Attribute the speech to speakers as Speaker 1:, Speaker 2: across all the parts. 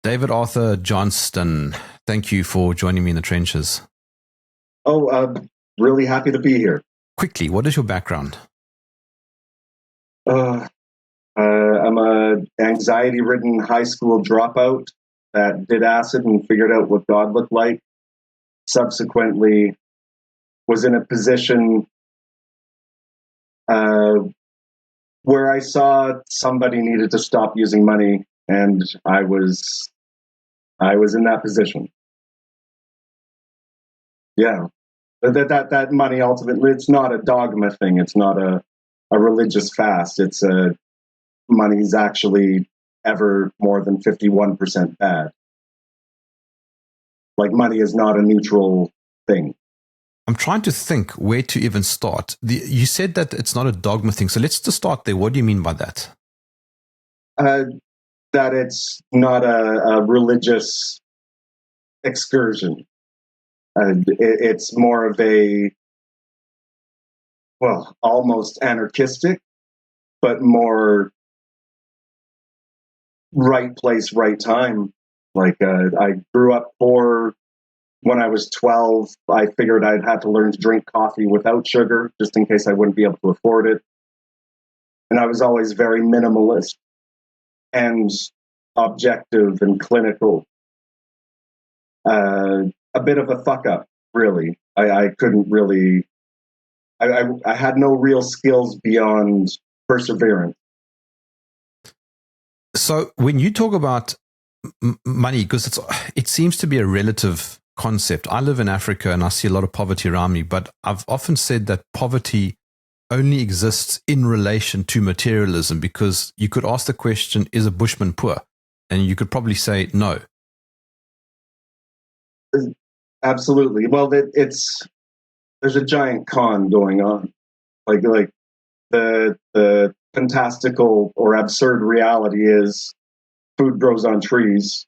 Speaker 1: David Arthur Johnston, thank you for joining me in the trenches.
Speaker 2: Really happy to be here.
Speaker 1: Quickly, what is your background?
Speaker 2: I'm a anxiety-ridden high school dropout that did acid and figured out what God looked like. Subsequently, was in a position where I saw somebody needed to stop using money, and I was in that position. Yeah, that money ultimately, it's not a dogma thing. It's not a religious fast. It's money's actually ever more than 51% bad. Like, money is not a neutral thing.
Speaker 1: I'm trying to think where to even start. You said that it's not a dogma thing. So let's just start there. What do you mean by that?
Speaker 2: That it's not a religious excursion. It's more of almost anarchistic, but more right place, right time. Like, I grew up poor. When I was 12, I figured I'd have to learn to drink coffee without sugar, just in case I wouldn't be able to afford it. And I was always very minimalist and objective and clinical. A bit of a fuck up, really. I couldn't really. I had no real skills beyond perseverance.
Speaker 1: So when you talk about money, because it seems to be a relative concept. I live in Africa and I see a lot of poverty around me, but I've often said that poverty only exists in relation to materialism, because you could ask the question, is a bushman poor? And you could probably say no.
Speaker 2: Absolutely. Well, there's a giant con going on. Like the fantastical or absurd reality is food grows on trees,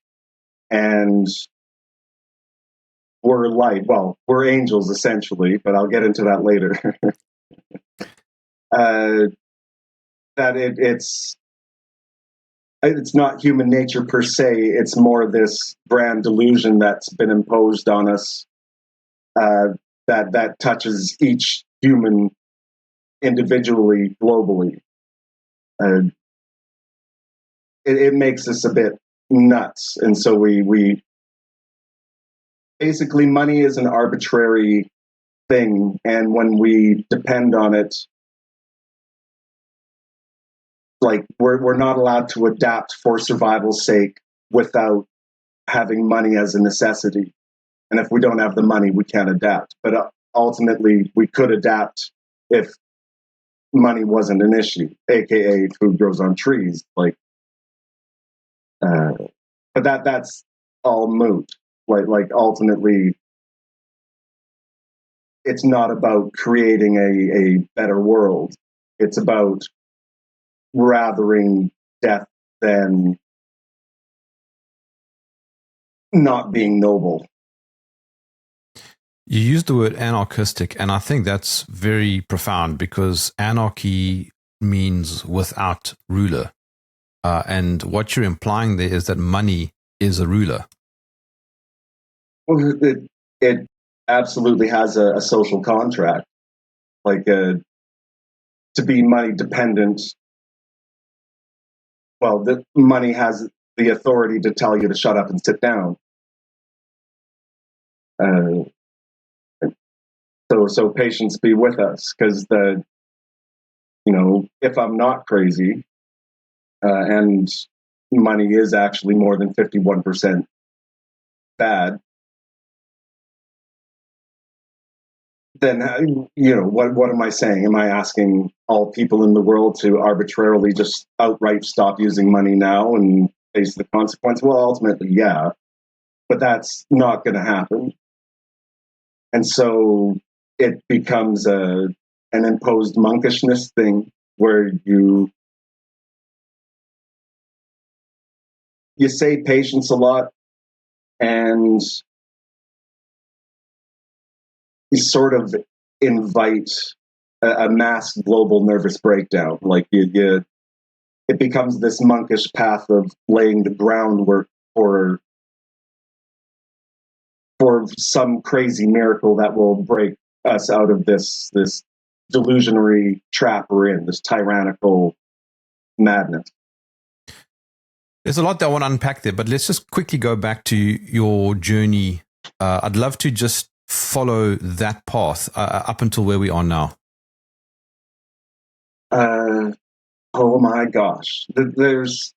Speaker 2: and we're light. Well, we're angels essentially, but I'll get into that later. That it's not human nature per se. It's more this grand delusion that's been imposed on us that touches each human individually, globally. It makes us a bit nuts, and so we basically, money is an arbitrary thing, and when we depend on it, like, we're not allowed to adapt for survival's sake without having money as a necessity. And if we don't have the money, we can't adapt. But ultimately, we could adapt if money wasn't an issue, aka food grows on trees. Like, but that's all moot. Like ultimately, it's not about creating a better world. It's about rathering death than not being noble.
Speaker 1: You used the word anarchistic, and I think that's very profound, because anarchy means without ruler. And what you're implying there is that money is a ruler.
Speaker 2: Well, it absolutely has a social contract. Like, to be money dependent, well, the money has the authority to tell you to shut up and sit down. So patience be with us, because if I'm not crazy, and money is actually more than 51% bad, then what am I saying? Am I asking all people in the world to arbitrarily just outright stop using money now and face the consequence? Well, ultimately, yeah, but that's not going to happen. And so it becomes an imposed monkishness thing, where you say patience a lot, and you sort of invite a mass global nervous breakdown. Like, it becomes this monkish path of laying the groundwork for some crazy miracle that will break us out of this delusionary trap we're in, this tyrannical madness.
Speaker 1: There's a lot that I want to unpack there, but let's just quickly go back to your journey. I'd love to just follow that path up until where we are now.
Speaker 2: Oh my gosh. There's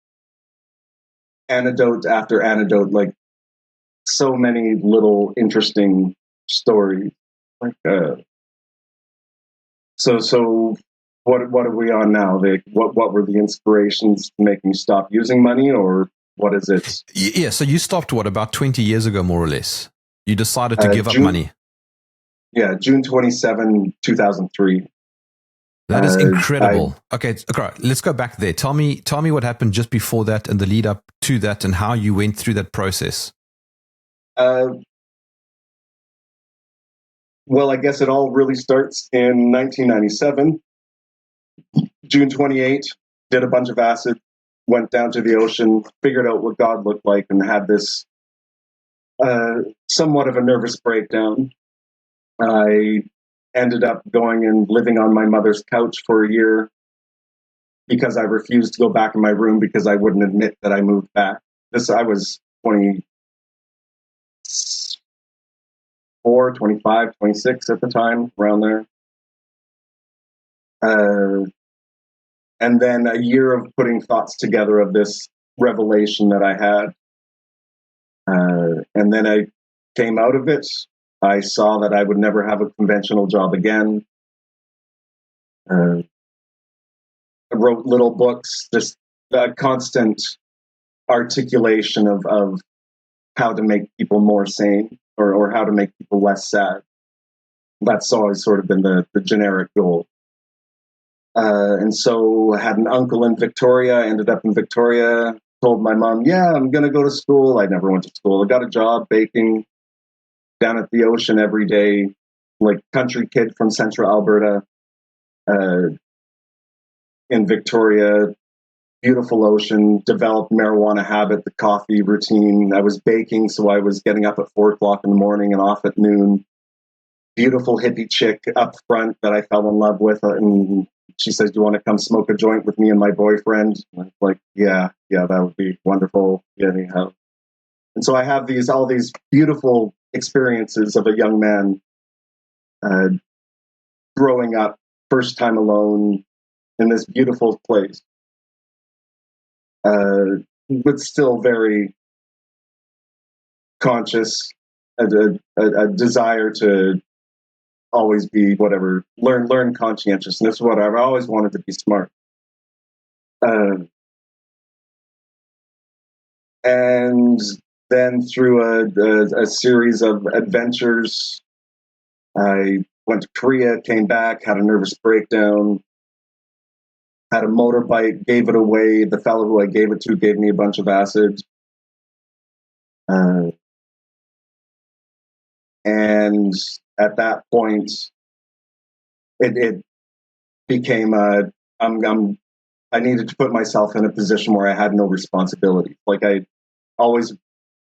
Speaker 2: antidote after antidote, like so many little interesting stories. Like, so what are we on now? What were the inspirations to make me stop using money, or what is it?
Speaker 1: Yeah, so you stopped about 20 years ago, more or less. You decided to give up money.
Speaker 2: Yeah, June 27, 2003.
Speaker 1: That is incredible. Okay, let's go back there. Tell me what happened just before that and the lead up to that and how you went through that process.
Speaker 2: Well, I guess it all really starts in 1997. June 28, did a bunch of acid, went down to the ocean, figured out what God looked like, and had this somewhat of a nervous breakdown. I ended up going and living on my mother's couch for a year because I refused to go back in my room because I wouldn't admit that I moved back. I was 24, 25, 26 at the time, around there. And then a year of putting thoughts together of this revelation that I had. And then I came out of it. I saw that I would never have a conventional job again. I wrote little books, just a constant articulation of how to make people more sane or how to make people less sad. That's always sort of been the generic goal. And so I had an uncle in Victoria, ended up in Victoria, told my mom, yeah, I'm going to go to school. I never went to school. I got a job baking down at the ocean every day, like country kid from central Alberta, in Victoria, beautiful ocean, developed marijuana habit, the coffee routine. I was baking, so I was getting up at 4 o'clock in the morning and off at noon. Beautiful hippie chick up front that I fell in love with, and she says, do you want to come smoke a joint with me and my boyfriend? And I was like, yeah, that would be wonderful. Yeah, anyhow. And so I have all these beautiful experiences of a young man growing up, first time alone in this beautiful place, but still very conscious, a desire to always be whatever, learn conscientiousness, whatever. I always wanted to be smart. And then through a series of adventures, I went to Korea, came back, had a nervous breakdown, had a motorbike, gave it away. The fellow who I gave it to gave me a bunch of acid. And at that point, it became I needed to put myself in a position where I had no responsibility. Like I always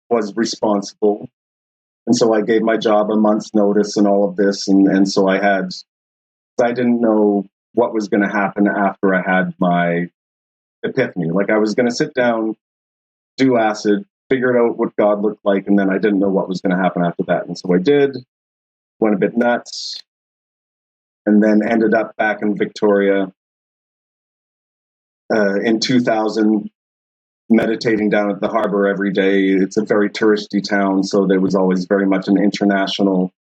Speaker 2: was responsible. And so I gave my job a month's notice and all of this. And so I didn't know what was going to happen after I had my epiphany. Like I was going to sit down, do acid, figure out what God looked like. And then I didn't know what was going to happen after that. And so I did, went a bit nuts, and then ended up back in Victoria in 2000, meditating down at the harbor every day. It's a very touristy town, so there was always very much an international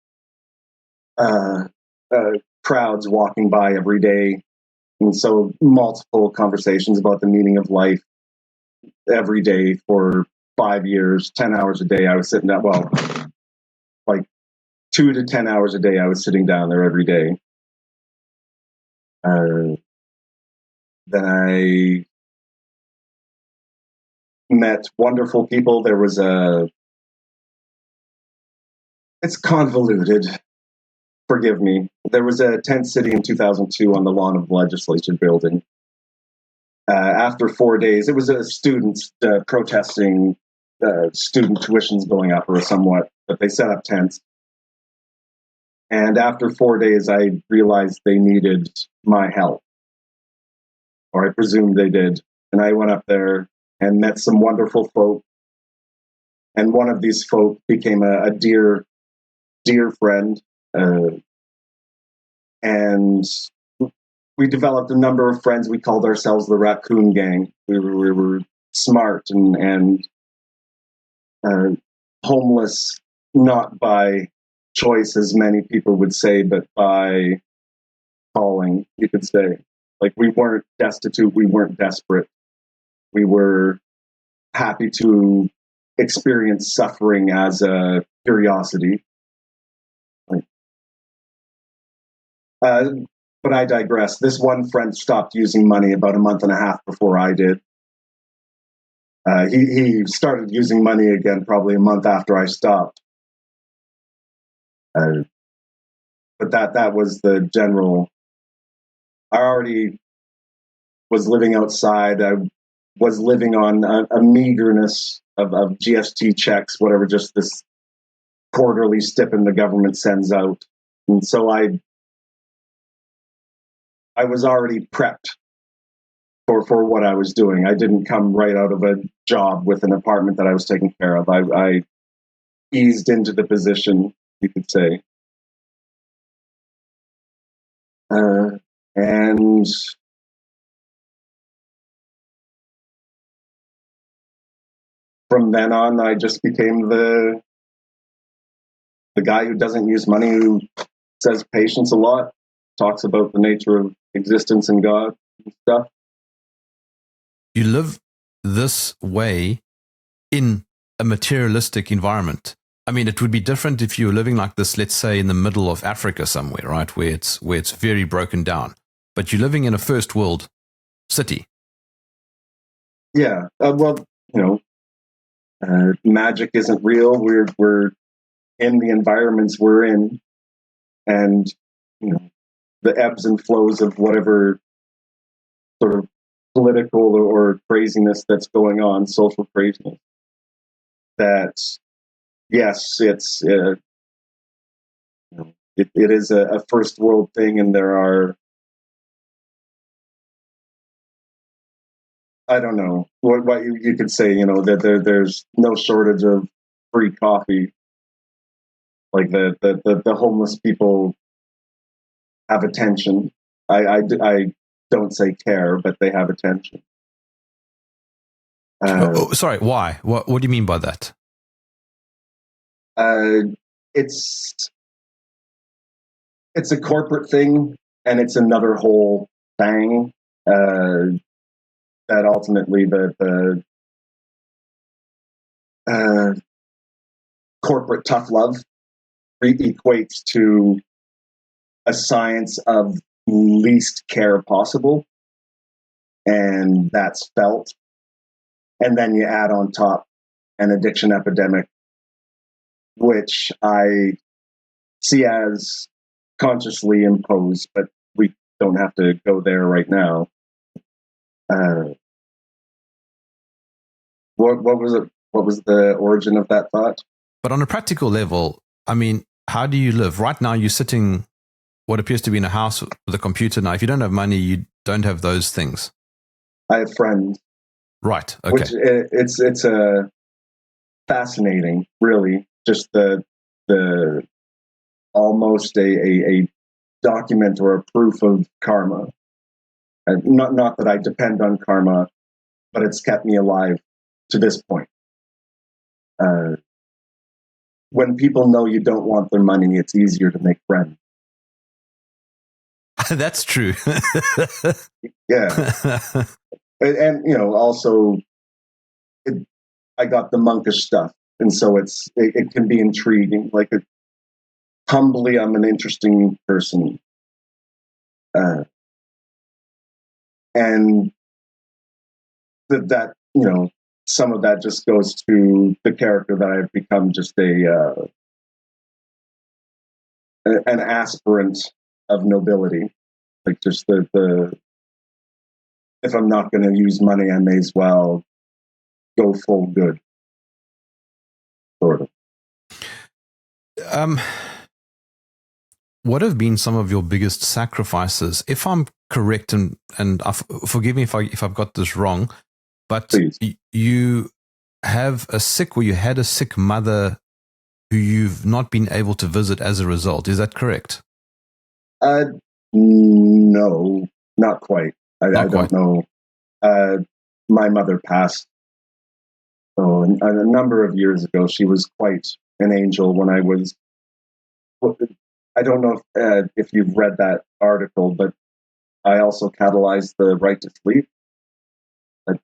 Speaker 2: crowds walking by every day. And so multiple conversations about the meaning of life every day for 5 years, 10 hours a day. I was sitting down, like 2 to 10 hours a day, I was sitting down there every day. Then I met wonderful people. There was it's convoluted. Forgive me. There was a tent city in 2002 on the lawn of the legislature building. After 4 days, it was students protesting student tuitions going up or somewhat, but they set up tents. And after 4 days, I realized they needed my help, or I presumed they did. And I went up there and met some wonderful folk. And one of these folk became a dear, dear friend. And we developed a number of friends. We called ourselves the Raccoon Gang. We were smart and homeless, not by choice, as many people would say, but by calling, you could say. Like, we weren't destitute, we weren't desperate. We were happy to experience suffering as a curiosity. But I digress. This one friend stopped using money about a month and a half before I did. He started using money again probably a month after I stopped. But that was the general. I already was living outside. I was living on a meagerness of GST checks, whatever, just this quarterly stipend the government sends out. And so I was already prepped for what I was doing. I didn't come right out of a job with an apartment that I was taking care of. I eased into the position, you could say. And from then on, I just became the guy who doesn't use money, who says patience a lot, talks about the nature of existence and God and stuff.
Speaker 1: You live this way in a materialistic environment. I mean, it would be different if you were living like this, let's say in the middle of Africa somewhere, right, where it's very broken down. But you're living in a first world city.
Speaker 2: Yeah, well, magic isn't real. We're in the environments we're in, and the ebbs and flows of whatever sort of political or craziness that's going on, social craziness. That, yes, it's it is a first world thing, and there are, I don't know what you could say, that there's no shortage of free coffee. Like the homeless people have attention. I don't say care, but they have attention.
Speaker 1: Sorry, why? What do you mean by that?
Speaker 2: It's a corporate thing, and it's another whole thing that ultimately the corporate tough love equates to a science of least care possible, and that's felt. And then you add on top an addiction epidemic, which I see as consciously imposed, but we don't have to go there right now. What was it? What was the origin of that thought?
Speaker 1: But on a practical level, I mean, how do you live? Right now, you're sitting what appears to be in a house with a computer. Now, if you don't have money, you don't have those things.
Speaker 2: I have friends.
Speaker 1: Right. Okay.
Speaker 2: Which it's a fascinating, really, just the almost a document or a proof of karma. Not that I depend on karma, but it's kept me alive to this point. When people know you don't want their money, it's easier to make friends.
Speaker 1: That's true.
Speaker 2: Yeah. And also, I got the monkish stuff, and so it can be intriguing. Like, humbly, I'm an interesting person, and that some of that just goes to the character that I've become, just an aspirant of nobility. Like, just the if I'm not going to use money, I may as well go full good.
Speaker 1: What have been some of your biggest sacrifices? If I'm correct, and forgive me if I've got this wrong, but you have a sick, or you had a sick mother who you've not been able to visit as a result. Is that correct?
Speaker 2: No, not quite. I don't know. My mother passed a number of years ago. She was quite an angel when I was. I don't know if you've read that article, but I also catalyzed the right to sleep.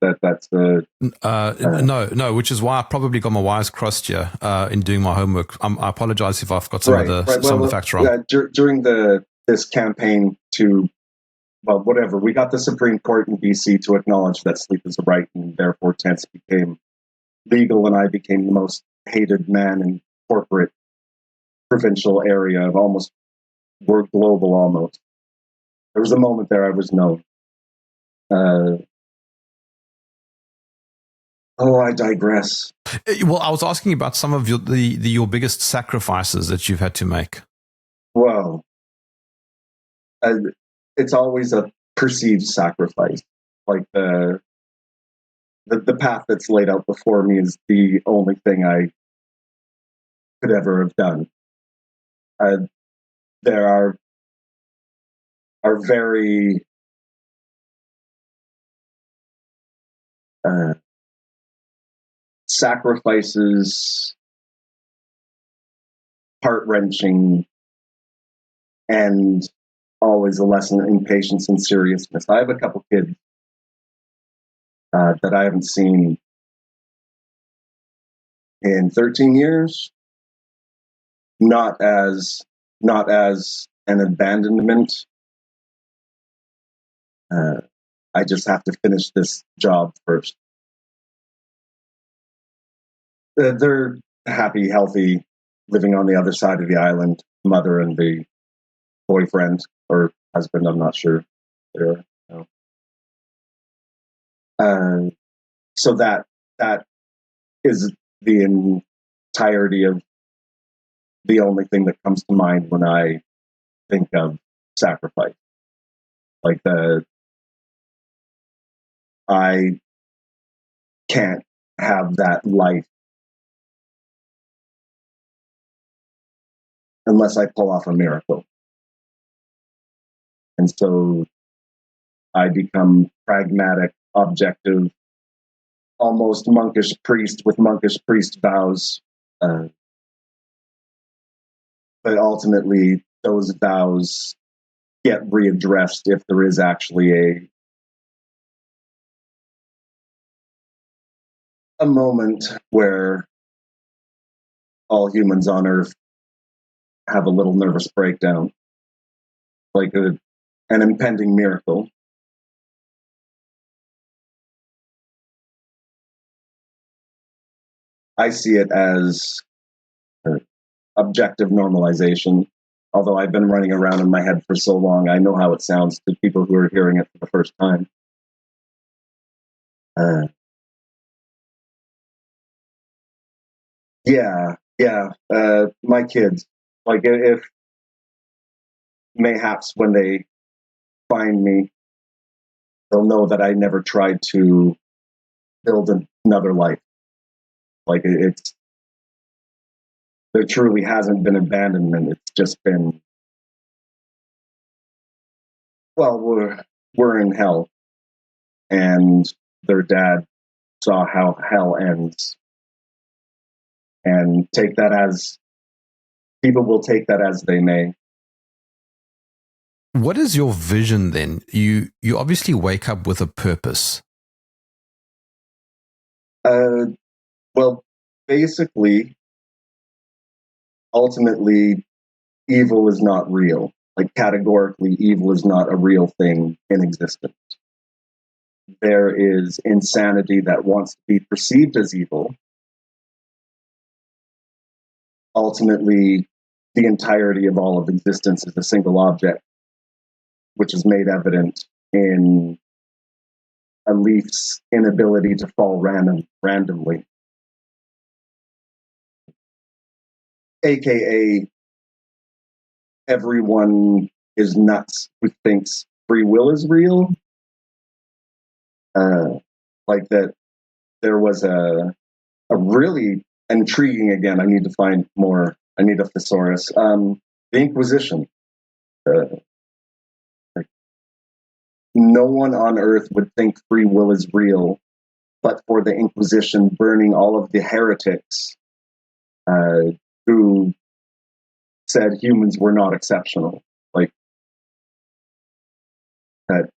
Speaker 2: That's the
Speaker 1: no, which is why I probably got my wires crossed here in doing my homework. I apologize if I've got some of the facts wrong.
Speaker 2: During this campaign to, well, whatever, we got the Supreme Court in BC to acknowledge that sleep is a right, and therefore tents became legal, and I became the most hated man in corporate provincial area of almost global almost. There was a moment there I was known. I digress.
Speaker 1: Well, I was asking about some of your biggest sacrifices that you've had to make.
Speaker 2: Well, it's always a perceived sacrifice. Like the path that's laid out before me is the only thing I could ever have done. There are very sacrifices, heart-wrenching, and always a lesson in patience and seriousness. I have a couple kids that I haven't seen in 13 years. Not as an abandonment. I just have to finish this job first. They're happy, healthy, living on the other side of the island. Mother and the boyfriend or husband, I'm not sure. So that is the entirety of the only thing that comes to mind when I think of sacrifice. Like I can't have that life unless I pull off a miracle. And so I become pragmatic, objective, almost monkish priest with monkish priest vows. But ultimately, those vows get readdressed if there is actually a moment where all humans on Earth have a little nervous breakdown, like an impending miracle. I see it as objective normalization. Although I've been running around in my head for so long, I know how it sounds to people who are hearing it for the first time. My kids, like if mayhaps when they find me, they'll know that I never tried to build another life. Like there truly hasn't been abandonment. It's just been, well, we're in hell, and their dad saw how hell ends, and take that as people will take that as they may.
Speaker 1: What is your vision then? You obviously wake up with a purpose.
Speaker 2: Well, basically, ultimately, evil is not real. Like categorically, evil is not a real thing in existence. There is insanity that wants to be perceived as evil. Ultimately, the entirety of all of existence is a single object, which is made evident in a leaf's inability to fall randomly. AKA everyone is nuts who thinks free will is real. Like that there was a really intriguing, again, I need to find more, I need a thesaurus, the Inquisition. Like, no one on earth would think free will is real, but for the Inquisition burning all of the heretics who said humans were not exceptional. Like that.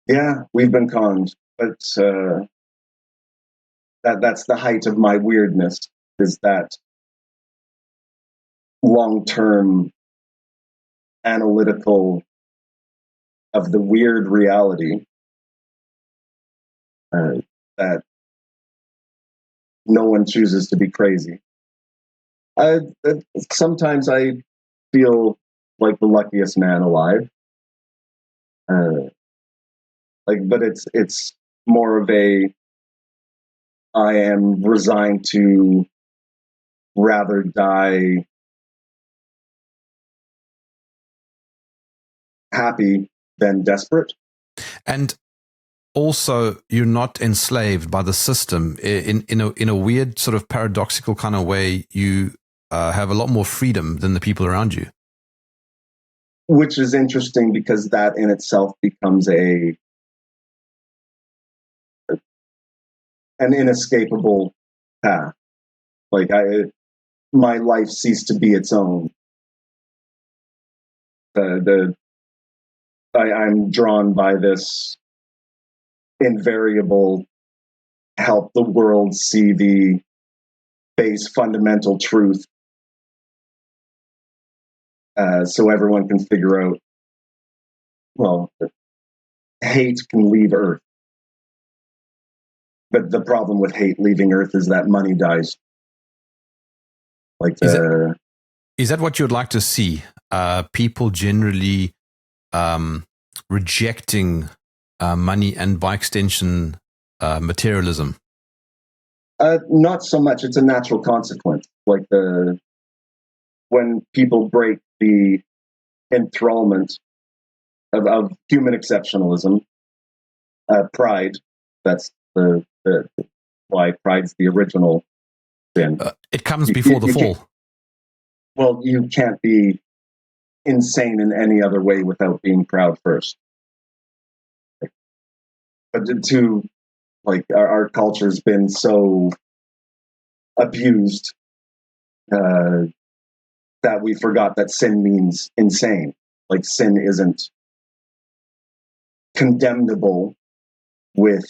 Speaker 2: Yeah, we've been conned, but that's the height of my weirdness, is that long-term analytical of the weird reality that no one chooses to be crazy. Sometimes I feel like the luckiest man alive. But it's more of a, I am resigned to rather die happy than desperate.
Speaker 1: And also, you're not enslaved by the system. In a weird sort of paradoxical kind of way, you have a lot more freedom than the people around you.
Speaker 2: Which is interesting, because that in itself becomes an inescapable path. Like my life ceased to be its own. I'm drawn by this invariable help the world see the base fundamental truth, so everyone can figure out, well, hate can leave Earth. But the problem with hate leaving Earth is that money dies. Like
Speaker 1: is that what you'd like to see? People generally rejecting money and, by extension, materialism?
Speaker 2: Not so much. It's a natural consequence. Like when people break the enthrallment of human exceptionalism, pride. That's the why pride's the original sin.
Speaker 1: It comes before the fall.
Speaker 2: Well, you can't be insane in any other way without being proud first. But our culture's been so abused that we forgot that sin means insane. Like, sin isn't condemnable with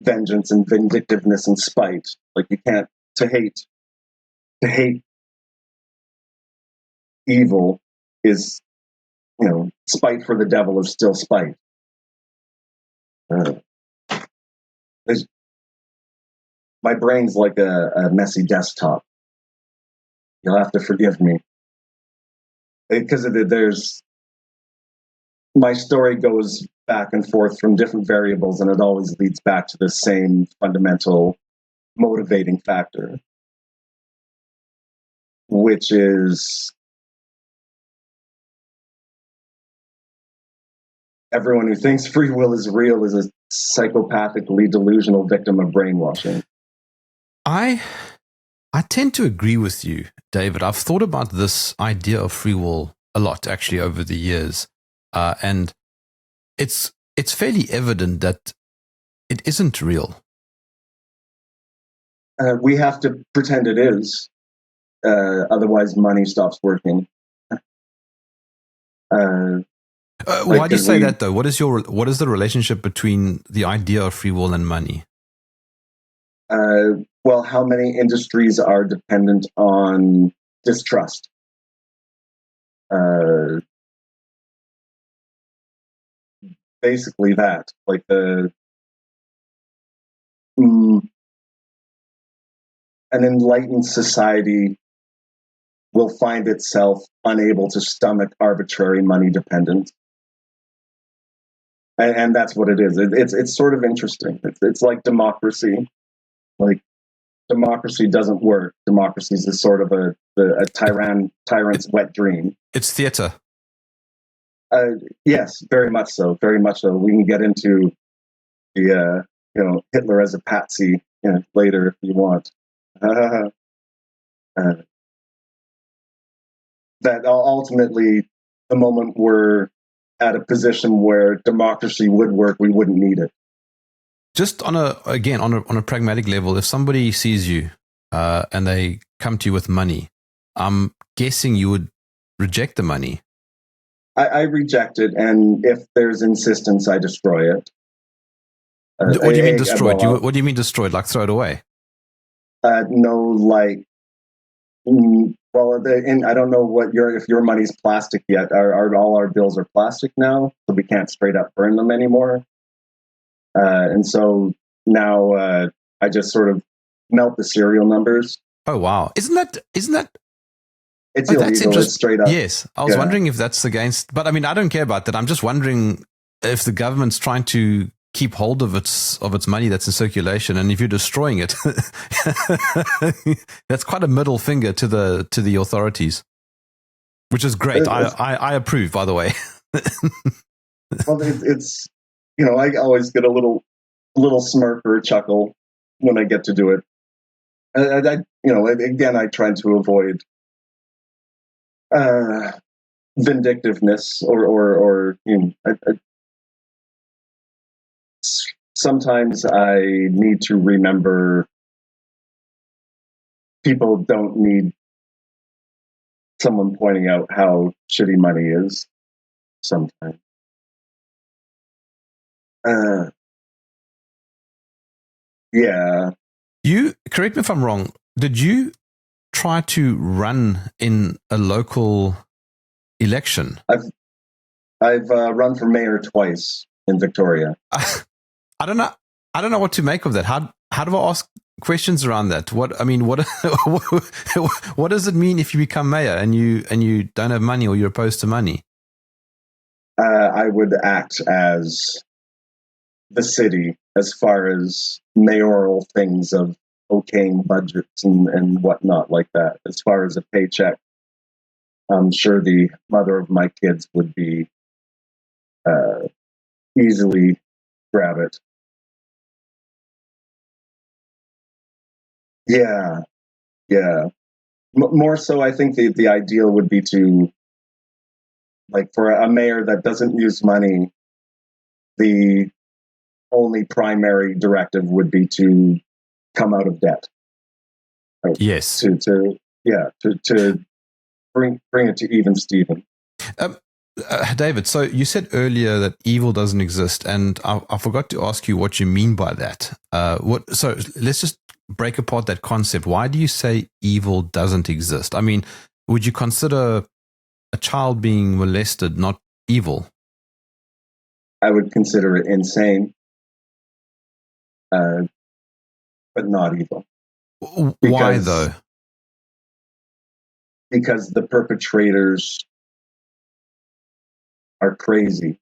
Speaker 2: vengeance and vindictiveness and spite. Like, you can't, to hate evil is, spite for the devil is still spite. My brain's like a messy desktop. You'll have to forgive me, because there's, my story goes back and forth from different variables, and it always leads back to the same fundamental motivating factor, which is everyone who thinks free will is real is a psychopathically delusional victim of brainwashing.
Speaker 1: I tend to agree with you, David. I've thought about this idea of free will a lot, actually, over the years. And it's fairly evident that it isn't real.
Speaker 2: We have to pretend it is. Otherwise, money stops working.
Speaker 1: Why do you say that, though? What is the relationship between the idea of free will and money?
Speaker 2: Well, how many industries are dependent on distrust? Basically that. Like an enlightened society will find itself unable to stomach arbitrary money dependence. and that's what it is. It's sort of interesting. It's like democracy. Like democracy doesn't work. Democracy is sort of a tyrant's wet dream.
Speaker 1: It's theater.
Speaker 2: Yes, very much so. Very much so. We can get into the Hitler as a patsy later if you want. That ultimately, the moment we're at a position where democracy would work, we wouldn't need it.
Speaker 1: Just on a pragmatic level, if somebody sees you and they come to you with money, I'm guessing you would reject the money.
Speaker 2: I reject it, and if there's insistence, I destroy it.
Speaker 1: What do you mean destroyed? What do you mean destroyed? Like throw it away?
Speaker 2: No, like, well, I don't know if your money's plastic yet. All our bills are plastic now, so we can't straight up burn them anymore. And so now I just sort of melt the serial numbers.
Speaker 1: Oh wow! Isn't that?
Speaker 2: It's illegal. It's straight up.
Speaker 1: Yes, I was wondering if that's against. But I mean, I don't care about that. I'm just wondering if the government's trying to keep hold of its money that's in circulation, and if you're destroying it, that's quite a middle finger to the authorities, which is great. I approve, by the way.
Speaker 2: Well, it's I always get a little smirk or a chuckle when I get to do it. Again, I try to avoid vindictiveness or sometimes I need to remember people don't need someone pointing out how shitty money is sometimes. Yeah.
Speaker 1: You correct me if I'm wrong. Did you try to run in a local election?
Speaker 2: I've run for mayor twice in Victoria.
Speaker 1: I don't know what to make of that. How do I ask questions around that? What what does it mean if you become mayor and you don't have money or you're opposed to money?
Speaker 2: I would act as the city as far as mayoral things of okaying budgets and whatnot like that. As far as a paycheck, I'm sure the mother of my kids would be easily grab it. Yeah. More so, I think the ideal would be to, like, for a mayor that doesn't use money, the only primary directive would be to come out of debt.
Speaker 1: Yes.
Speaker 2: To bring it to even Steven.
Speaker 1: David, so you said earlier that evil doesn't exist, and I forgot to ask you what you mean by that. So let's just break apart that concept. Why do you say evil doesn't exist? I mean, would you consider a child being molested not evil?
Speaker 2: I would consider it insane, but not evil.
Speaker 1: Why though?
Speaker 2: Because the perpetrators are crazy.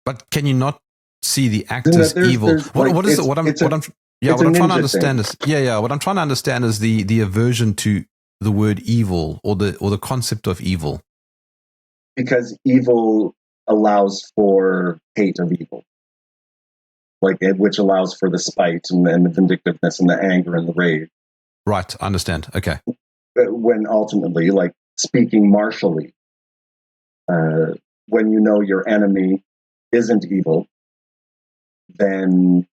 Speaker 1: But can you not see the act as evil? What is it? What I'm trying to understand is what I'm trying to understand is the aversion to the word evil or the concept of evil.
Speaker 2: Because evil allows for hate of evil, which allows for the spite and the vindictiveness and the anger and the rage.
Speaker 1: Right, I understand. Okay.
Speaker 2: When ultimately, like speaking martially, when you know your enemy isn't evil, then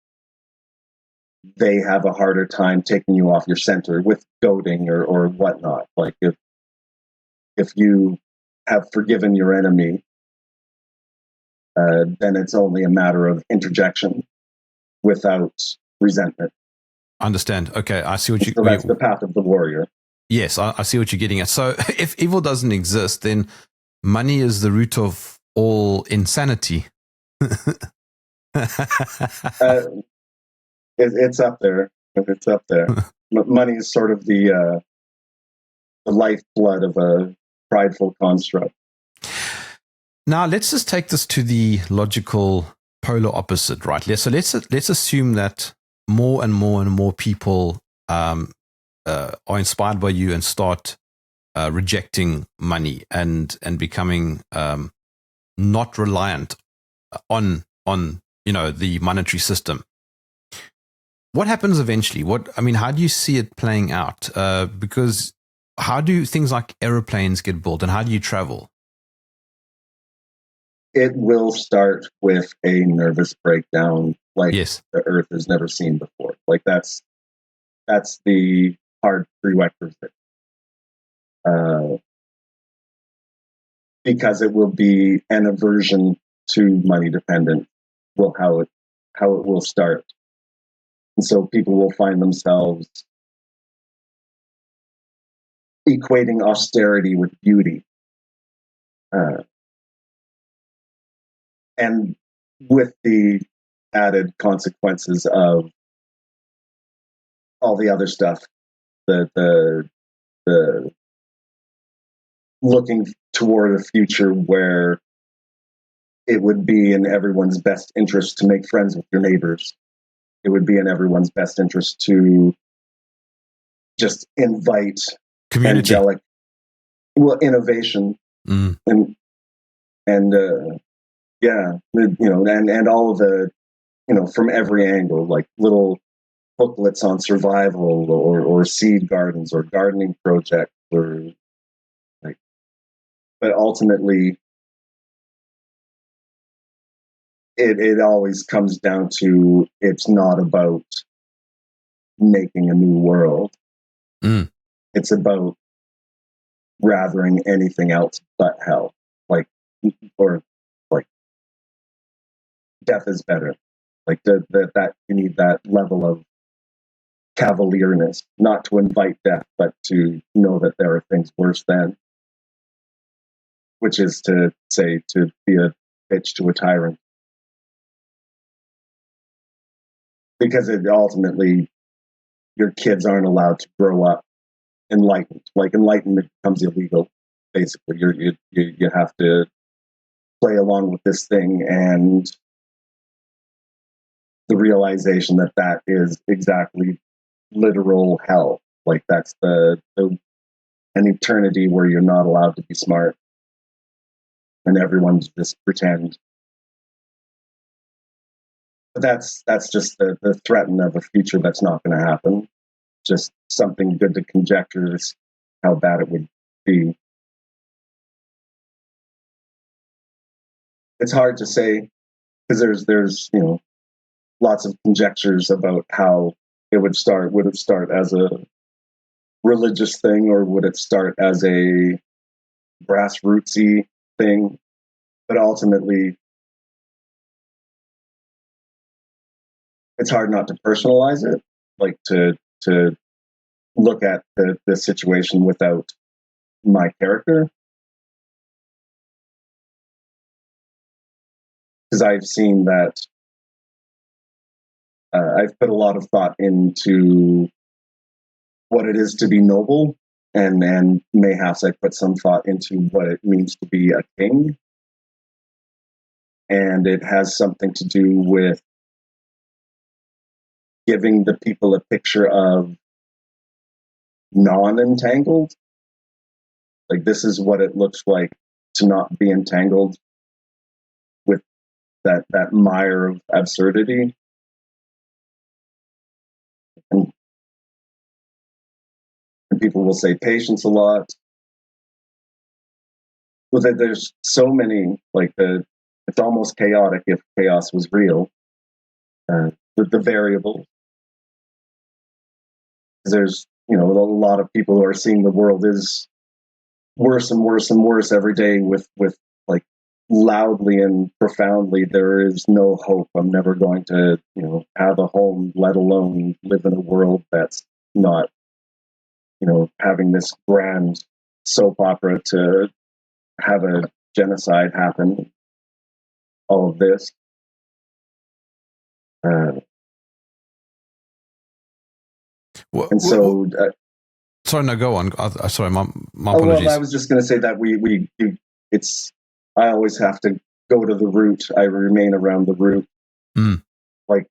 Speaker 2: they have a harder time taking you off your center with goading or whatnot. Like if you have forgiven your enemy, then it's only a matter of interjection without resentment.
Speaker 1: Understand. Okay, I see what you.
Speaker 2: So that's the path of the warrior.
Speaker 1: Yes, I see what you're getting at. So if evil doesn't exist, then money is the root of all insanity.
Speaker 2: It's up there. It's up there. Money is sort of the lifeblood of a prideful construct.
Speaker 1: Now let's just take this to the logical polar opposite, right? Let's assume that more and more and more people are inspired by you and start rejecting money and becoming not reliant on the monetary system. What happens eventually? How do you see it playing out? Because how do things like aeroplanes get built, and how do you travel?
Speaker 2: It will start with a nervous breakdown like
Speaker 1: Yes.
Speaker 2: the Earth has never seen before. Like that's the hard prerequisite. Because it will be an aversion to money dependent, how it will start. And so people will find themselves equating austerity with beauty. And with the added consequences of all the other stuff, the looking toward a future where it would be in everyone's best interest to make friends with your neighbors. It would be in everyone's best interest to just invite
Speaker 1: community,
Speaker 2: innovation, and all of the, from every angle, like little booklets on survival or seed gardens or gardening projects but ultimately it always comes down to, it's not about making a new world. It's about rathering anything else but hell. Or death is better. That you need that level of cavalierness, not to invite death, but to know that there are things worse than, which is to be a bitch to a tyrant. Because ultimately, your kids aren't allowed to grow up enlightened. Like, enlightenment becomes illegal. Basically, you have to play along with this thing, and the realization that is exactly literal hell. Like, that's an eternity where you're not allowed to be smart, and everyone's just pretend. But that's just the threat of a future that's not going to happen. Just something good to conjecture is how bad it would be. It's hard to say, because there's lots of conjectures about how it would start. Would it start as a religious thing, or would it start as a grassrootsy thing? But ultimately, it's hard not to personalize it, like to look at the situation without my character. Because I've seen that I've put a lot of thought into what it is to be noble, and mayhaps I put some thought into what it means to be a king. And it has something to do with giving the people a picture of non-entangled. Like, this is what it looks like to not be entangled with that mire of absurdity. And people will say patience a lot. Well, there's so many, it's almost chaotic if chaos was real. The variables. There's, a lot of people who are seeing the world is worse and worse and worse every day with like loudly and profoundly, there is no hope. I'm never going to, have a home, let alone live in a world that's not, having this grand soap opera to have a genocide happen. All of this. And so,
Speaker 1: sorry, no, go on. Sorry, my apologies.
Speaker 2: Well, I was just going to say that it's I always have to go to the root. I remain around the root.
Speaker 1: Mm.
Speaker 2: Like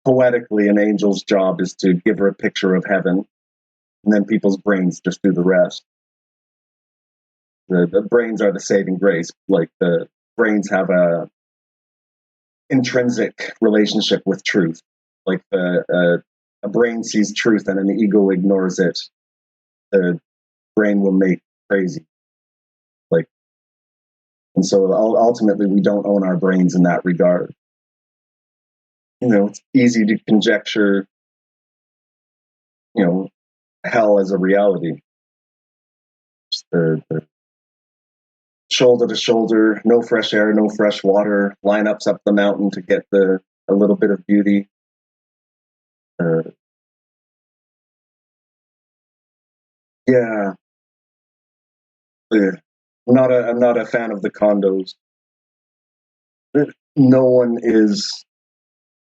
Speaker 2: poetically, an angel's job is to give her a picture of heaven, and then people's brains just do the rest. The brains are the saving grace. Like the brains have a intrinsic relationship with truth. Like a brain sees truth and an ego ignores it. The brain will make crazy. Like, and so ultimately, we don't own our brains in that regard. It's easy to conjecture, hell as a reality. Just the shoulder to shoulder, no fresh air, no fresh water, lineups up the mountain to get a little bit of beauty. Yeah. I'm not a fan of the condos. No one is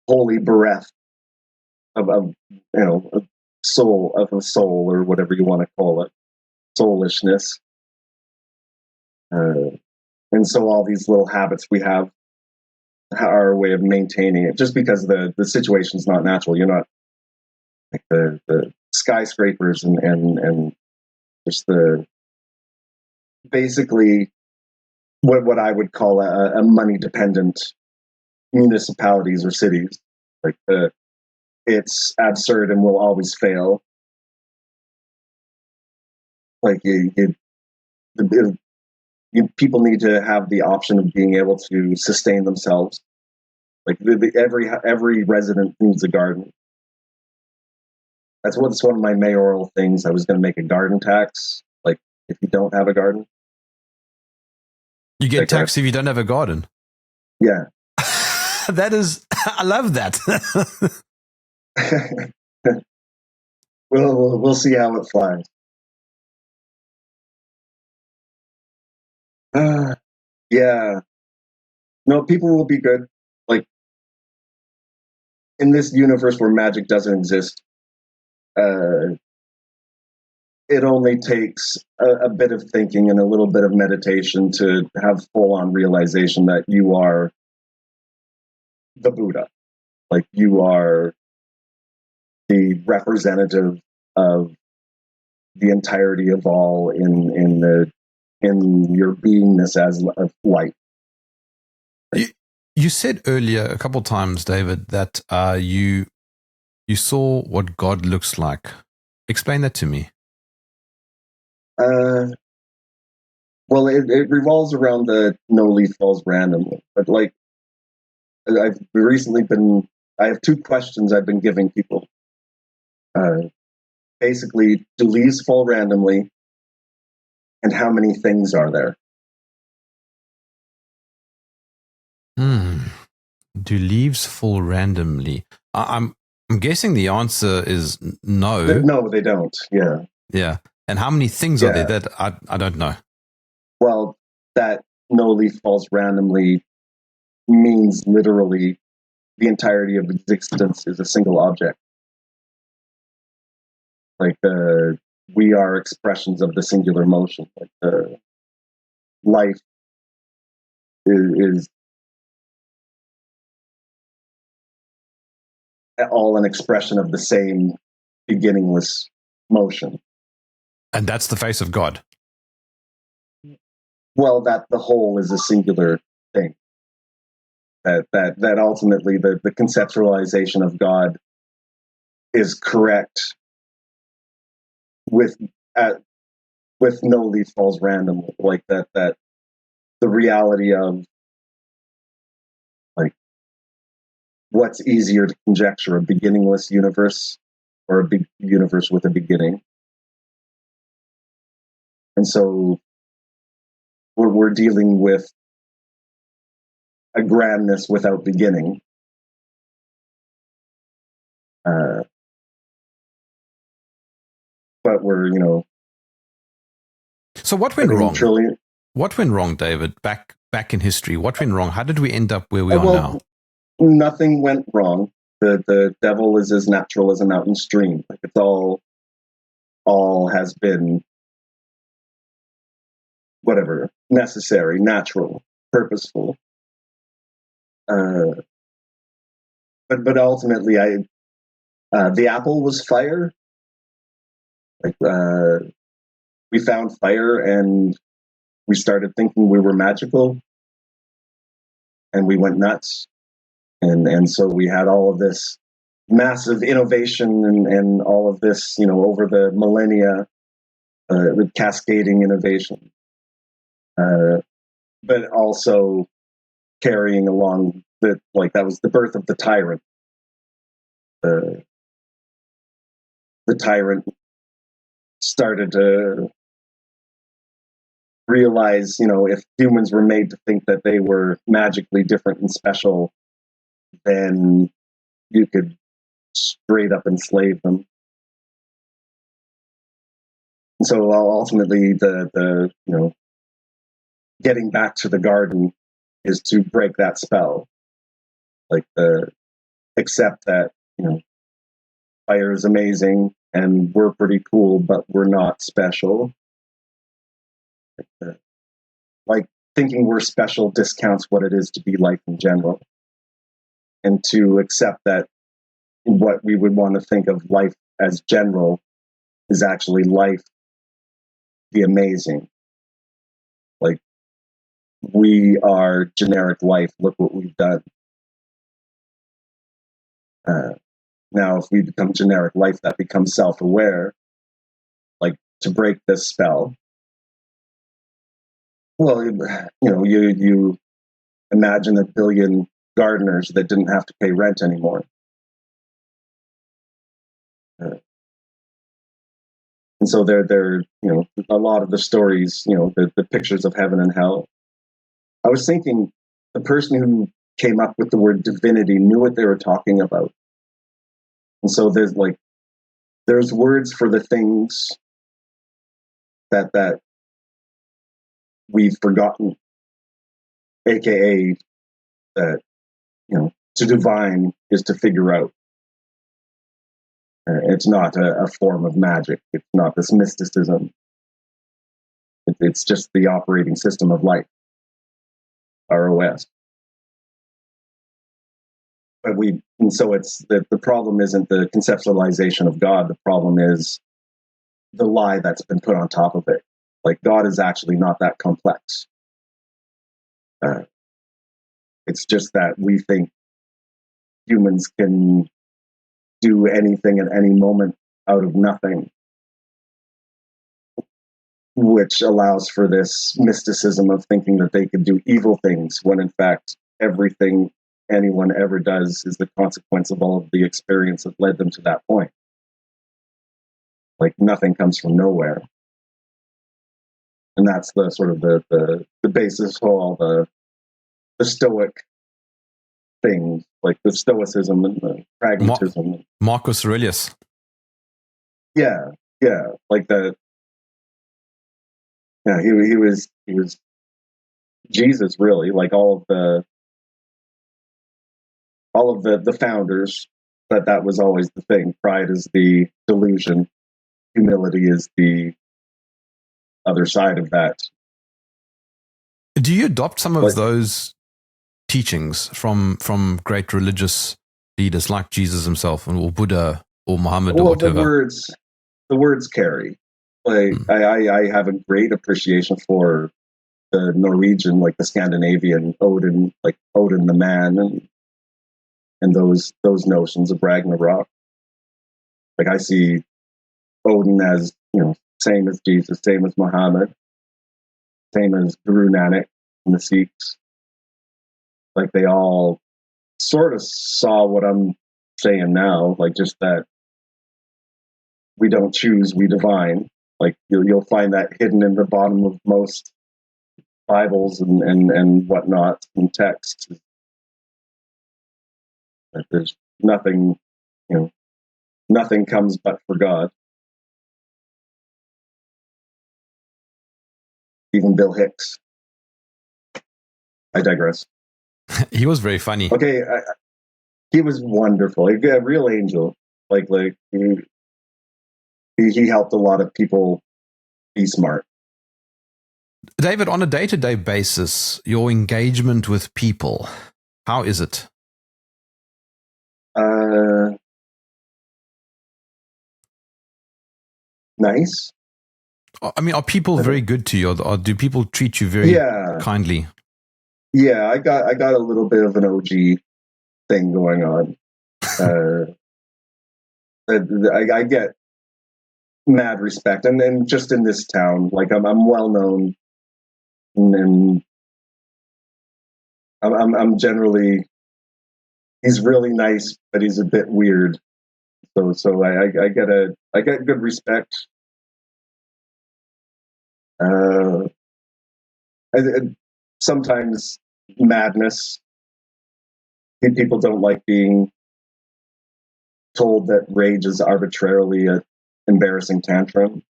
Speaker 2: wholly bereft of a soul or whatever you want to call it, soulishness. And so all these little habits we have are a way of maintaining it. Just because the situation's not natural, you're not like the skyscrapers and just the basically what I would call a money dependent municipalities or cities. Like it's absurd and will always fail. Like people need to have the option of being able to sustain themselves. Like every resident needs a garden. That's one of my mayoral things. I was going to make a garden tax. Like if you don't have a garden,
Speaker 1: you get taxed if you don't have a garden.
Speaker 2: Yeah.
Speaker 1: That is, I love that.
Speaker 2: We'll see how it flies. Yeah. No, people will be good. Like in this universe where magic doesn't exist, it only takes a bit of thinking and a little bit of meditation to have full-on realization that you are the Buddha. Like you are the representative of the entirety of all in your beingness as of light.
Speaker 1: You said earlier a couple of times, David, that you saw what God looks like. Explain that to me.
Speaker 2: Well, it revolves around the no leaf falls randomly. But like, I have two questions I've been giving people. Basically, do leaves fall randomly? And how many things are there?
Speaker 1: Do leaves fall randomly? I'm guessing the answer is no.
Speaker 2: No, they don't. Yeah.
Speaker 1: Yeah. And how many things are there? That I don't know.
Speaker 2: Well, that no leaf falls randomly means literally the entirety of existence is a single object. Like we are expressions of the singular motion. Like life is all an expression of the same beginningless motion.
Speaker 1: And that's the face of God.
Speaker 2: Well, that the whole is a singular thing. That ultimately the conceptualization of God is correct with no leaf falls randomly. Like that the reality of like what's easier to conjecture, a beginningless universe or a big universe with a beginning. And so we're dealing with a grandness without beginning. But we're,
Speaker 1: So what went wrong? What went wrong, David? Back in history, what went wrong? How did we end up where we are now?
Speaker 2: Nothing went wrong. The devil is as natural as a mountain stream. Like it's all has been whatever. necessary, natural, purposeful. But ultimately, the apple was fire. Like we found fire, and we started thinking we were magical, and we went nuts, and so we had all of this massive innovation and all of this, over the millennia, with cascading innovation, but also carrying along that was the birth of the tyrant. The tyrant started to realize, if humans were made to think that they were magically different and special, then you could straight up enslave them. And so ultimately, the getting back to the garden is to break that spell, accept that fire is amazing and we're pretty cool, but we're not special. Like thinking we're special discounts what it is to be life in general, and to accept that what we would want to think of life as general is actually life, the amazing. Like, we are generic life. Look what we've done. Now, if we become generic life, that becomes self-aware, like to break this spell. Well, you imagine a billion gardeners that didn't have to pay rent anymore. And so they're a lot of the stories, the pictures of heaven and hell. I was thinking the person who came up with the word divinity knew what they were talking about. And so there's words for the things that we've forgotten, aka that to divine is to figure out. It's not a form of magic. It's not this mysticism. It's just the operating system of life, ROS. And so it's the problem isn't the conceptualization of God. The problem is the lie that's been put on top of it. Like, God is actually not that complex. It's just that we think humans can do anything at any moment out of nothing, which allows for this mysticism of thinking that they could do evil things, when in fact everything anyone ever does is the consequence of all of the experience that led them to that point. Like, nothing comes from nowhere. And that's the sort of the basis for all the Stoic things, like the Stoicism and the pragmatism.
Speaker 1: Marcus Aurelius.
Speaker 2: Yeah, like that. Yeah, he was Jesus, really. Like all of the founders, that was always the thing. Pride is the delusion. Humility is the other side of that.
Speaker 1: Do you adopt some of those teachings from great religious leaders like Jesus himself, or Buddha, or Muhammad, or whatever?
Speaker 2: The words carry. Like, I have a great appreciation for the Norwegian, like the Scandinavian Odin, like Odin the man, and those notions of Ragnarok. Like, I see Odin as, same as Jesus, same as Muhammad, same as Guru Nanak and the Sikhs. Like, they all sort of saw what I'm saying now, like just that we don't choose, we divine. Like, you'll find that hidden in the bottom of most Bibles and whatnot and texts. That there's nothing, nothing comes but for God. Even Bill Hicks. I digress.
Speaker 1: He was very funny.
Speaker 2: Okay, he was wonderful. A real angel. Like he helped a lot of people be smart.
Speaker 1: David, on a day-to-day basis, your engagement with people, how is it?
Speaker 2: Nice.
Speaker 1: I mean, are people very good to you, or do people treat you very kindly?
Speaker 2: Yeah, I got a little bit of an OG thing going on. I get mad respect, and then just in this town, like I'm well known, and I'm generally, he's really nice, but he's a bit weird. So I get good respect. Sometimes madness. People don't like being told that rage is arbitrarily an embarrassing tantrum.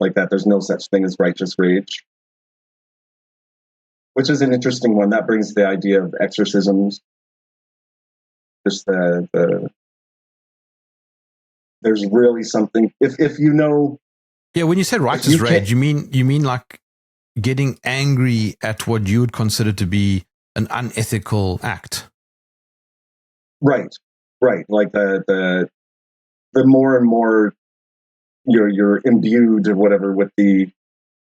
Speaker 2: Like that, there's no such thing as righteous rage, which is an interesting one. That brings the idea of exorcisms. Just there's really something. If you know.
Speaker 1: Yeah, when you said righteous rage, you mean like getting angry at what you would consider to be an unethical act.
Speaker 2: Right. Like the more and more you're imbued or whatever with the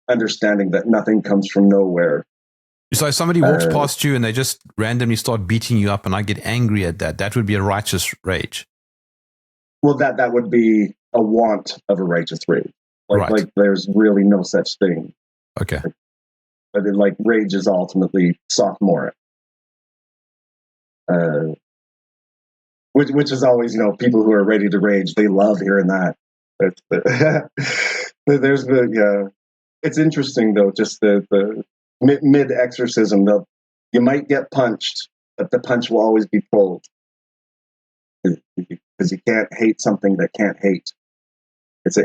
Speaker 2: understanding that nothing comes from nowhere.
Speaker 1: So if somebody walks past you and they just randomly start beating you up and I get angry at that, that would be a righteous rage.
Speaker 2: Well, that would be a want of a righteous rage. Like there's really no such thing.
Speaker 1: Okay.
Speaker 2: But like rage is ultimately sophomoric. Which is always, people who are ready to rage, they love hearing that. There's it's interesting though, just the mid exorcism, though, you might get punched, but the punch will always be pulled because you can't hate something that can't hate. It's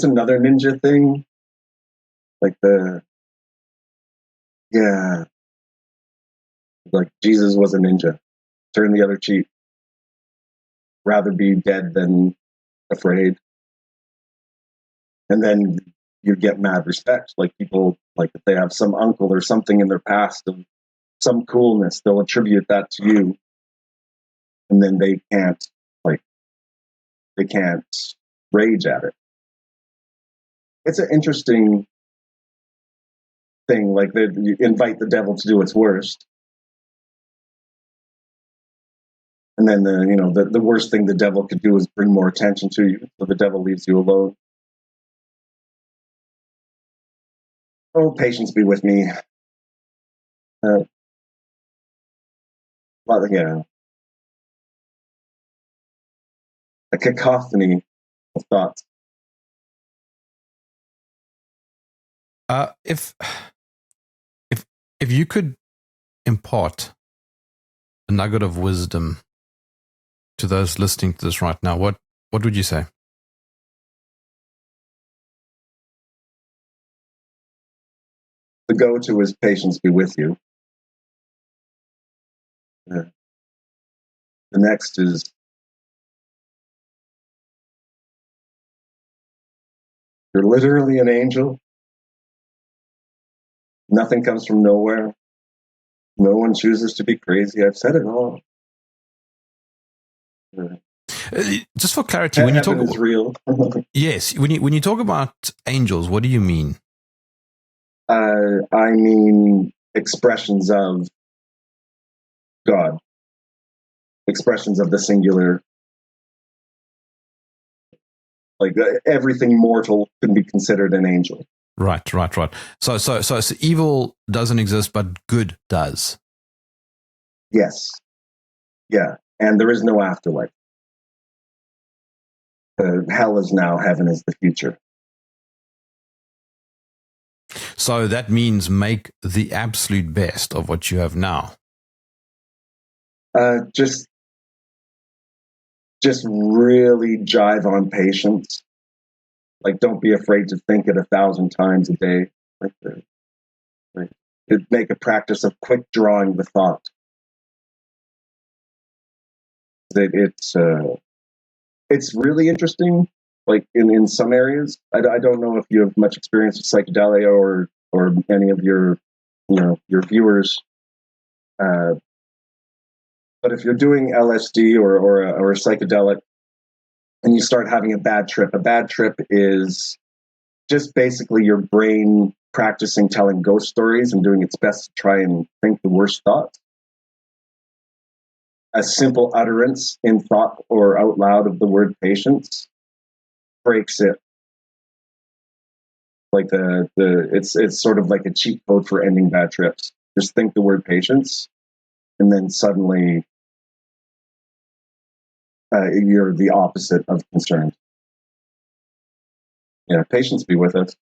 Speaker 2: another ninja thing, like like Jesus was a ninja. Turn the other cheek. Rather be dead than afraid. And then you get mad respect. Like people, like if they have some uncle or something in their past of some coolness, they'll attribute that to you. And then they can't rage at it. It's an interesting thing. Like you invite the devil to do its worst. And then the worst thing the devil could do is bring more attention to you. So the devil leaves you alone. Oh, patience be with me. A cacophony of thoughts.
Speaker 1: If you could impart a nugget of wisdom to those listening to this right now, what would you say?
Speaker 2: The go-to is patience be with you. The next is you're literally an angel. Nothing comes from nowhere. No one chooses to be crazy. I've said it all.
Speaker 1: Just for clarity, when you talk
Speaker 2: about real.
Speaker 1: Yes, when you talk about angels, what do you mean?
Speaker 2: I mean expressions of God, expressions of the singular. Like everything mortal can be considered an angel.
Speaker 1: Right. So evil doesn't exist, but good does.
Speaker 2: Yes. Yeah, and there is no afterlife. Hell is now, heaven is the future.
Speaker 1: So that means make the absolute best of what you have now.
Speaker 2: Just really jive on patience. Like, don't be afraid to think it 1,000 times a day. Make a practice of quick drawing the thought. It's really interesting. like in some areas. I don't know if you have much experience with psychedelia or any of your your viewers. But if you're doing LSD or a psychedelic and you start having a bad trip is just basically your brain practicing telling ghost stories and doing its best to try and think the worst thoughts. A simple utterance in thought or out loud of the word patience breaks it. Like it's sort of like a cheat code for ending bad trips. Just think the word patience, and then suddenly you're the opposite of concerned. Yeah, patience be with us.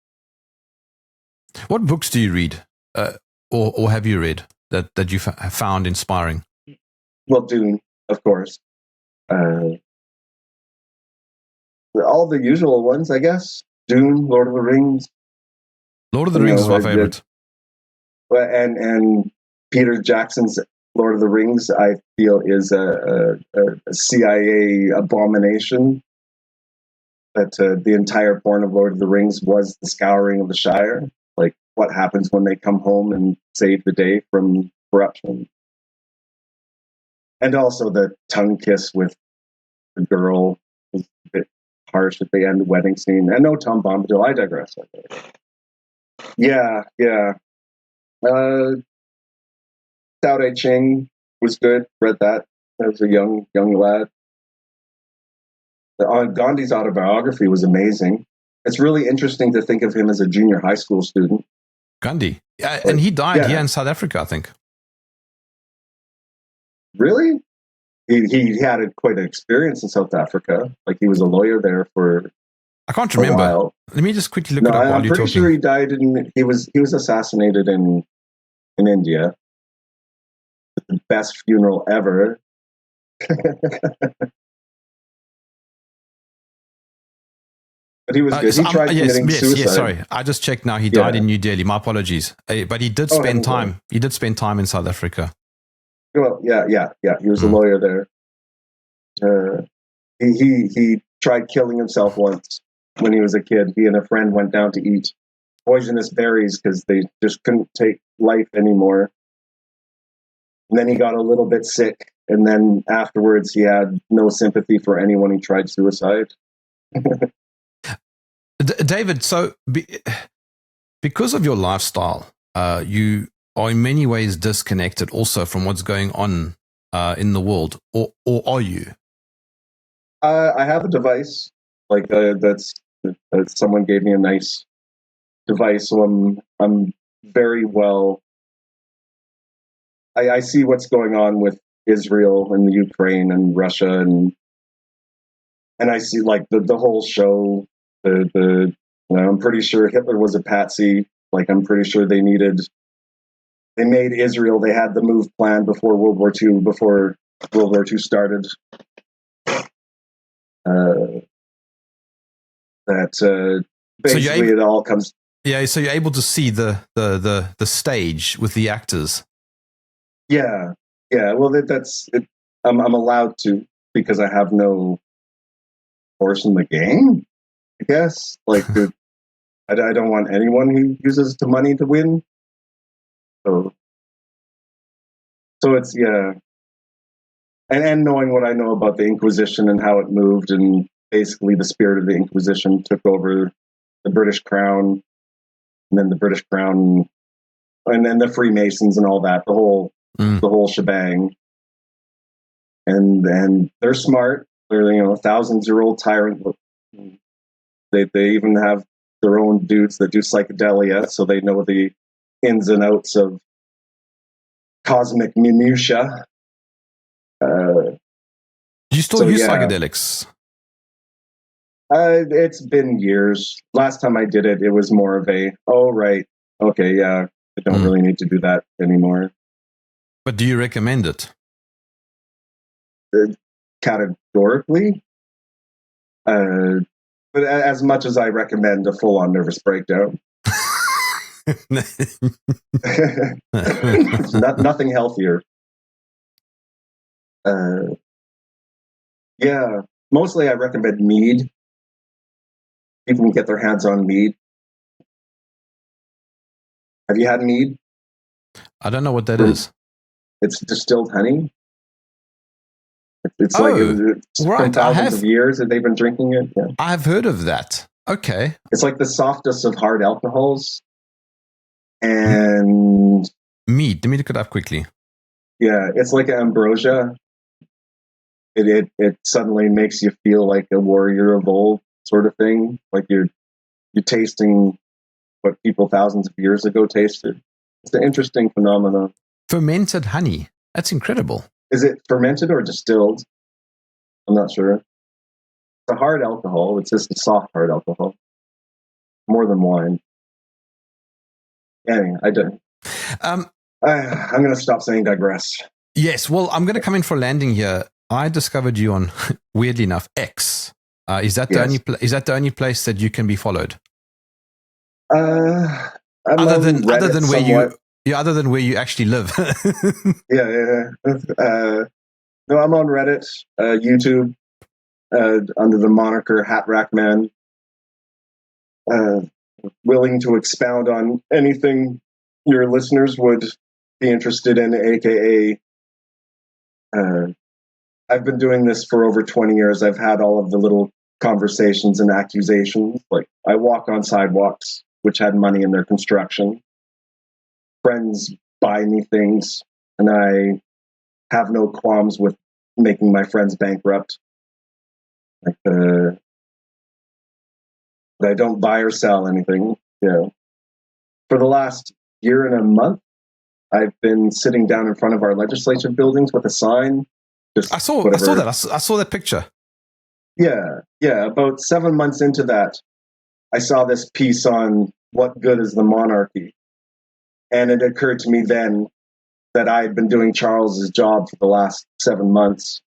Speaker 1: What books do you read, or have you read that you have found inspiring?
Speaker 2: Well, Dune, of course. All the usual ones, I guess. Dune, Lord of the Rings.
Speaker 1: Lord of the Rings is my favorite.
Speaker 2: And Peter Jackson's Lord of the Rings, I feel, is a CIA abomination. That the entire point of Lord of the Rings was the scouring of the Shire. Like, what happens when they come home and save the day from corruption? And also the tongue kiss with the girl was a bit harsh at the end wedding scene. And no Tom Bombadil, I digress. Yeah. Tao Te Ching was good. Read that. I was a young lad. Gandhi's autobiography was amazing. It's really interesting to think of him as a junior high school student.
Speaker 1: Gandhi. Yeah, and he died here in South Africa, I think.
Speaker 2: Really? He had quite an experience in South Africa. Like, he was a lawyer there for
Speaker 1: I can't remember.
Speaker 2: a while.
Speaker 1: Let me just quickly look it up while you're talking.
Speaker 2: I'm pretty sure he died he was assassinated in India. The best funeral ever. But he was good. He tried committing suicide.
Speaker 1: Yes, sorry. I just checked now. He died in New Delhi. My apologies. But he did spend time. He did spend time in South Africa.
Speaker 2: Well, yeah. He was a lawyer there. He tried killing himself once when he was a kid. He and a friend went down to eat poisonous berries because they just couldn't take life anymore. And then he got a little bit sick. And then afterwards, he had no sympathy for anyone who tried suicide.
Speaker 1: David, so because of your lifestyle, you are in many ways disconnected also from what's going on in the world, or are you?
Speaker 2: I have a device like that someone gave me a nice device, so I'm very well. I see what's going on with Israel and the Ukraine and Russia and I see like the whole show. I'm pretty sure Hitler was a patsy. Like, I'm pretty sure they made Israel. They had the move planned before World War II. Before World War II started. Basically it all comes.
Speaker 1: Yeah, so you're able to see the stage with the actors.
Speaker 2: Yeah. Well, that's it. I'm allowed to because I have no horse in the game. I guess, like, I don't want anyone who uses the money to win. So it's and knowing what I know about the Inquisition and how it moved, and basically the spirit of the Inquisition took over the British Crown, and then the British Crown, and then the Freemasons and all that, the whole shebang. And they're smart. They're thousands-year-old tyrant. They even have their own dudes that do psychedelia, so they know the ins and outs of cosmic minutia.
Speaker 1: Do you still use psychedelics?
Speaker 2: It's been years. Last time I did it, it was more of a, I don't really need to do that anymore.
Speaker 1: But do you recommend it?
Speaker 2: Categorically. But as much as I recommend a full-on nervous breakdown. Nothing healthier. Mostly I recommend mead. people can get their hands on mead. Have you had mead?
Speaker 1: I don't know what that is.
Speaker 2: It's distilled honey. It's
Speaker 1: right.
Speaker 2: from thousands of years that they've been drinking it. Yeah.
Speaker 1: I've heard of that. Okay.
Speaker 2: It's like the softest of hard alcohols. And
Speaker 1: mead. Let me look it up quickly.
Speaker 2: Yeah, it's like ambrosia. It suddenly makes you feel like a warrior of old, sort of thing. Like you're tasting what people thousands of years ago tasted. It's an interesting phenomenon.
Speaker 1: Fermented honey. That's incredible.
Speaker 2: Is it fermented or distilled? I'm not sure. It's a hard alcohol. It's just a soft hard alcohol. More than wine. Anyway, I don't. I'm going to stop saying digress.
Speaker 1: Yes. Well, I'm going to come in for a landing here. I discovered you on, weirdly enough, X. Is that the only place that you can be followed? Other than where you actually live.
Speaker 2: Yeah. No, I'm on Reddit, YouTube, under the moniker Rackman. Willing to expound on anything your listeners would be interested in, aka I've been doing this for over 20 years. I've had all of the little conversations and accusations. Like, I walk on sidewalks which had money in their construction. Friends buy me things, and I have no qualms with making my friends bankrupt. Like, but I don't buy or sell anything. For the last year and a month, I've been sitting down in front of our legislative buildings with a sign.
Speaker 1: I saw that. I saw that picture.
Speaker 2: Yeah. About 7 months into that, I saw this piece on what good is the monarchy. And it occurred to me then that I had been doing Charles's job for the last 7 months.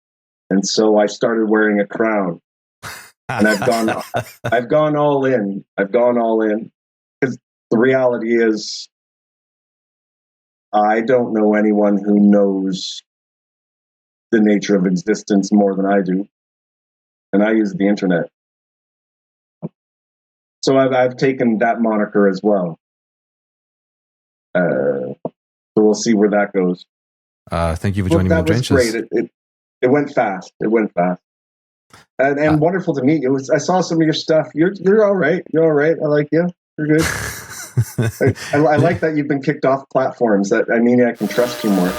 Speaker 2: And so I started wearing a crown. And I've gone all in. Because the reality is, I don't know anyone who knows the nature of existence more than I do. And I use the internet. So I've taken that moniker as well. So we'll see where that goes.
Speaker 1: Thank you for joining me in Trenches.
Speaker 2: That was great. It went fast. And wonderful to meet you. I saw some of your stuff. You're all right. I like you. You're good. I like that you've been kicked off platforms. That I can trust you more.